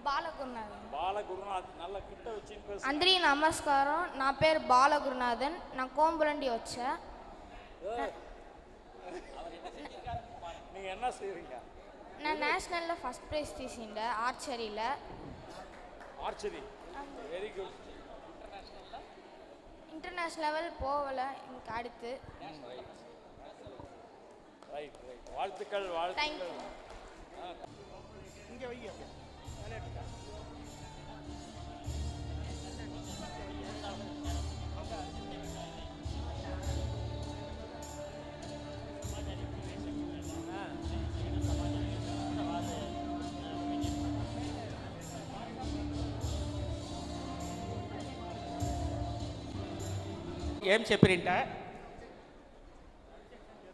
Speaker 2: బాలగురునాథ్. நல்ல கிட்ட வச்சு பேசு.
Speaker 23: అందరికీ నమస్కారం. నా పేరు బాలగురునాథన్. నా కోంబులండి వచ్చా.
Speaker 2: நீங்க என்ன செய்றீங்க?
Speaker 23: நான் நேஷ்னலில் ஃபஸ்ட் ப்ரைஸ் தீசிண்டேன் ஆர்ச்சரியில்.
Speaker 2: Archery very good.
Speaker 23: International level போகலை எனக்கு அடுத்து.
Speaker 2: ரைட் ரைட், வாழ்த்துக்கள் வாழ்த்துக்கள்.
Speaker 13: இங்கே வைங்க.
Speaker 4: ఏం చెప్పిరింటే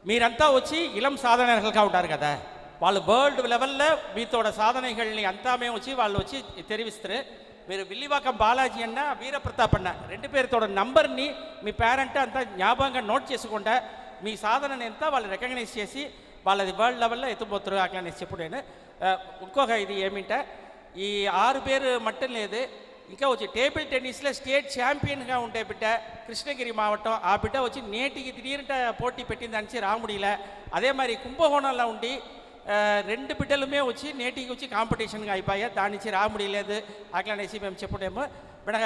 Speaker 4: మీరంతా వచ్చి ఇలం సాధనలుగా ఉంటారు కదా, వాళ్ళు వరల్డ్ లెవెల్లో మీతోడ సాధనల్ని అంతా మేము వచ్చి వాళ్ళు వచ్చి తెరివిస్తారు. మీరు విల్లివాకం బాలాజీ అన్న వీరప్రతాప్ అన్న రెండు పేరుతోడ నంబర్ని మీ పేరెంట్ అంతా జ్ఞాపకంగా నోట్ చేసుకుంటా మీ సాధనని ఎంత వాళ్ళు రికగ్నైజ్ చేసి వాళ్ళది వరల్డ్ లెవెల్లో ఎత్తుపోతారు అట్లా చెప్పు. నేను ఇంకొక ఇది ఏమింటే ఈ 6 పేరు మట్టం లేదు, ఇంకా వచ్చి టేబుల్ టెన్నిస్లో స్టేట్ ఛాంపియన్గా ఉండే బిడ్డ கிருஷ்ணகிரி மாவட்டம். ఆ బిడ్డ వచ్చి నేటికి திடீர்னு போட்டி పెట్టింది అనిచి రాముడిల. అదే మరి కుంభకోణంలో ఉండి 2 బిడ్డలుమే వచ్చి నేటికి వచ్చి కాంపిటీషన్గా అయిపోయా, దాని నుంచి రాముడిలేదు అట్లా అనేసి మేము చెప్పడేమో. మన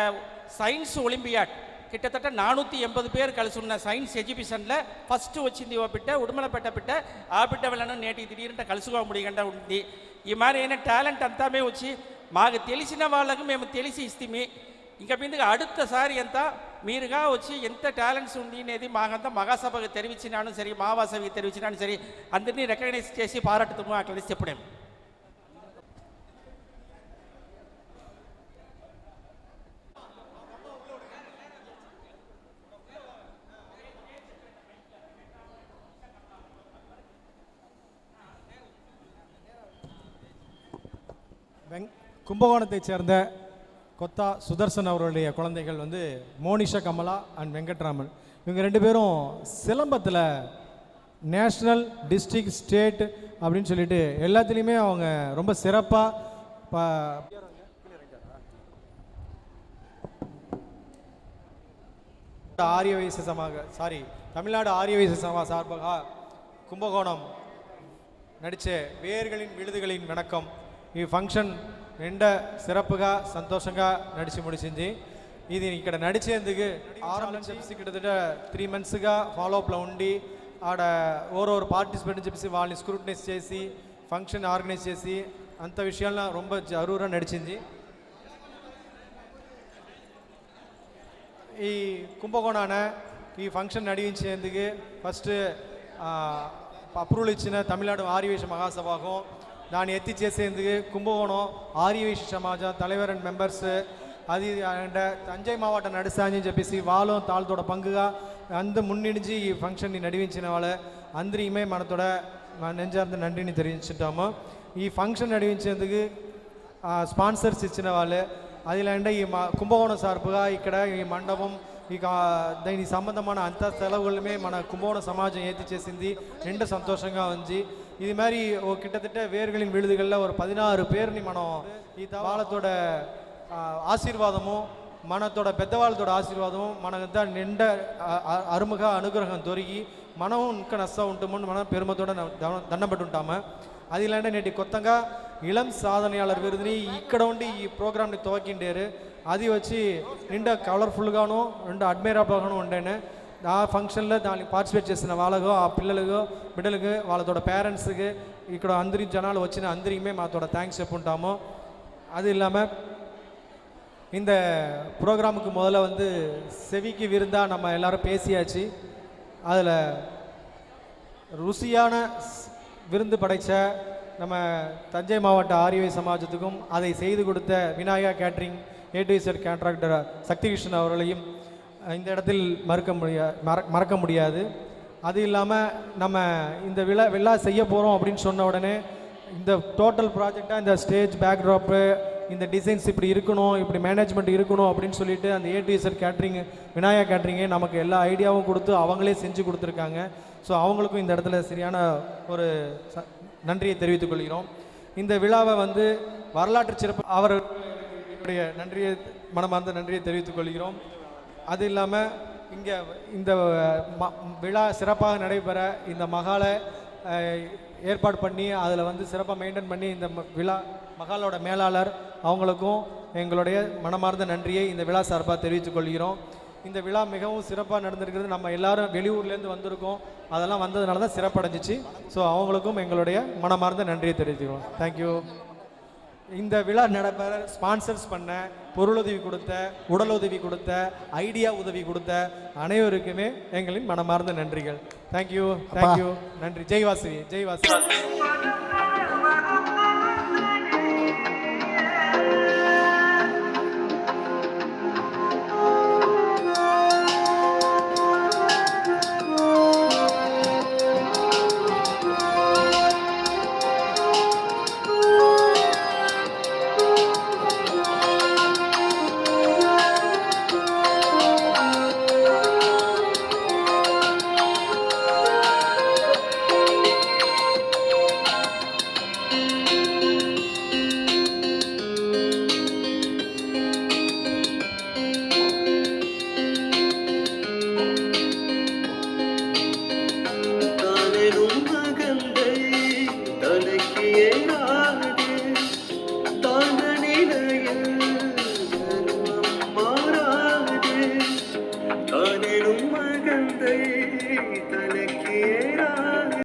Speaker 4: సైన్స్ ఒలింపియాడ్ கிட்டத்தட்ட 480 பேர் కలిసి ఉన్న సైన్స్ ఎగ్జిబిషన్లో ఫస్ట్ వచ్చింది ఓ బిడ్డ ఉడుమలపేట బిడ్డ. ఆ బిడ్డ వలన నేటికి திடீர்னு కలుసుకో ముడిగండా ఉంది. ఈ మరి అయిన టాలెంట్ అంతామే వచ్చి మాకు తెలిసిన వాళ్ళకు మేము తెలిసి ఇస్తాము. ఇంకా మీదుగా அடுத்தసారి అంతా మీరుగా వచ్చి ఎంత టాలెంట్స్ ఉంది అనేది మాకంతా మహాసభకు తెరివిచ్చినాను సరే, మహావాసవికి తెరివిచ్చినాను సరే, అందరినీ రికగ్నైజ్ చేసి పారాటుతాము అట్లా చెప్పడేము.
Speaker 3: கும்பகோணத்தைச் சேர்ந்த கொத்தா சுதர்சன் அவர்களுடைய குழந்தைகள் வந்து மோனிஷா கமலா அண்ட் வெங்கட்ராமன். இவங்க 2 பேரும் சிலம்பத்தில் நேஷ்னல் டிஸ்ட்ரிக்ட் ஸ்டேட் அப்படின்னு சொல்லிட்டு எல்லாத்துலேயுமே அவங்க ரொம்ப சிறப்பாக ஆரிய வயசு தமிழ்நாடு ஆரிய வயசு சார்பாக கும்பகோணம் నడిచే వేర్களின் విడుదகளின் వణకం ఈ ఫంక్షన్ నిండా సిరప్పుగా సంతోషంగా నడిచి ముడిచింది. ఇది ఇక్కడ నడిచేందుకు ఆరంభించి కిட்டத்தட்ட 3 మంత్స్గా ఫాలోఅప్లో ఉండి ఆడ ఓరొరు పార్టిసిపేట్ అని చెప్పేసి వాళ్ళని స్క్రూటనైజ్ చేసి ఫంక్షన్ ఆర్గనైజ్ చేసి అంత విషయాల్లో ரொம்ப జరూరా నడిచింది. ఈ కుంభకోణాన ఈ ఫంక్షన్ నడిపించేందుకు ఫస్ట్ అప్రూవల్ ఇచ్చిన తమిళనాడు ఆర్యవైశ్య మహాసభకు దాన్ని ఎత్తి చేసేందుకు కుంభకోణం ఆర్యవైశ్య సమాజం தலைவர் అండ్ మెంబర్స్ అది అండ్ தஞ்சை மாவட்டம் நடுசாஞ்சின்னு చెప్పేసి వాళ్ళు తాళ్ళతోட பங்குగా அந்த முன்னிடிஞ்சு ఈ ఫంక్షన్ని నడిపించిన వాళ్ళ అందరికీ మనతోడ నెంజార్ந்த நன்றிని தெரிவிச்சுட்டாము. ఈ ఫంక్షన్ నడిపించేందుకు స్పాన్సర్స్ ఇచ్చిన వాళ్ళు అదిలాంటి ఈ కుంభకోణం సార్పుగా ఇక్కడ ఈ మండపం ఇక దీనికి సంబంధమైన అంత సెలవులమే మన కుంభకోణ సమాజం ఏతి చేసింది. నిండా సంతోషంగా ఉంది. ఇది மாதிரி கிட்டத்தட்ட வேர்களின் விழுதுகளில் ஒரு 16 பேர்ని మనం ఈ వాళ్ళతోட ఆశీర్వాదము మనతోడ పెద్దవాళ్ళతోడ ఆశీర్వాదము మనకంతా నిండా అరుముగా అనుగ్రహం దొరికి మనం ఇంకా నష్టం ఉంటామని మనం పెరుమతోడ దండం పెట్టుంటాము. అది ఇలాంటి నేటి కొత్తగా ఇళం సాధనయాளர் విరుదుని ఇక్కడ ఉండి ఈ ప్రోగ్రామ్ని துவக்கிండారు. అది వచ్చి నిండా కలర్ఫుల్గాను నిండా అడ్మైరబుల్గాను ఉండేను. ఆ ఫంక్షన్లో దానికి పార్టిసిపేట్ చేసిన వాళ్ళకు ఆ పిల్లలకు బిడ్డలకు వాళ్ళతోட పేరెంట్ஸுக்கு ఇక్కడ అందరి జనాలు వచ్చిన అందరికీ మాతోட థ్యాంక్స్ చెప్పుంటాము. அது இல்லாமல் இந்த ப்ரோக்ராமுக்கு முதல்ல வந்து செவிக்கு விருந்தாக நம்ம எல்லோரும் பேசியாச்சு. அதில் ருசியான விருந்து படைத்த நம்ம தஞ்சை மாவட்ட ஆரியவை சமாஜத்துக்கும் அதை செய்து கொடுத்த விநாயகா கேட்ரிங் ஏடிஎஸ்ஆர் கான்ட்ராக்டர் சக்திகிருஷ்ணன் அவர்களையும் இந்த இடத்தில் மறக்க முடியாது. அது இல்லாமல் நம்ம இந்த விழா செய்ய போகிறோம் அப்படின்னு சொன்ன உடனே இந்த டோட்டல் ப்ராஜெக்டாக இந்த ஸ்டேஜ் பேக்ட்ராப்பு இந்த டிசைன்ஸ் இப்படி இருக்கணும், இப்படி மேனேஜ்மெண்ட் இருக்கணும் அப்படின்னு சொல்லிட்டு அந்த ஏடிஎஸ்ஆர் கேட்ரிங் விநாயகா கேட்ரிங்கே நமக்கு எல்லா ஐடியாவும் கொடுத்து அவங்களே செஞ்சு கொடுத்துருக்காங்க. ஸோ அவங்களுக்கும் இந்த இடத்துல சரியான ஒரு நன்றியை தெரிவித்துக் கொள்கிறோம். இந்த விழாவை வந்து வரலாற்று சிறப்பு அவர்களுடைய நன்றியை மனமார்ந்த நன்றியை தெரிவித்துக் கொள்கிறோம். அது இல்லாமல் இங்கே இந்த விழா சிறப்பாக நடைபெற இந்த மகாலை ஏற்பாடு பண்ணி அதில் வந்து சிறப்பாக மெயின்டைன் பண்ணி இந்த விழா மகாலோட மேலாளர் அவங்களுக்கும் எங்களுடைய மனமார்ந்த நன்றியை இந்த விழா சார்பாக தெரிவித்துக் கொள்கிறோம். இந்த விழா மிகவும் சிறப்பாக நடந்திருக்கிறது. நம்ம எல்லாரும் வெளியூர்லேருந்து வந்திருக்கோம், அதெல்லாம் வந்ததுனால தான் சிறப்படைஞ்சிச்சு. ஸோ அவங்களுக்கும் எங்களுடைய மனமார்ந்த நன்றியை தெரிவித்துக்கிறோம். தேங்க்யூ. இந்த விழா நடைபெற ஸ்பான்சர்ஸ் பண்ண, பொருளுதவி கொடுத்த, உடலுதவி கொடுத்த, ஐடியா உதவி கொடுத்த அனைவருக்குமே எங்களின் மனமார்ந்த நன்றிகள். தேங்க்யூ. நன்றி. ஜெய் வாசவி.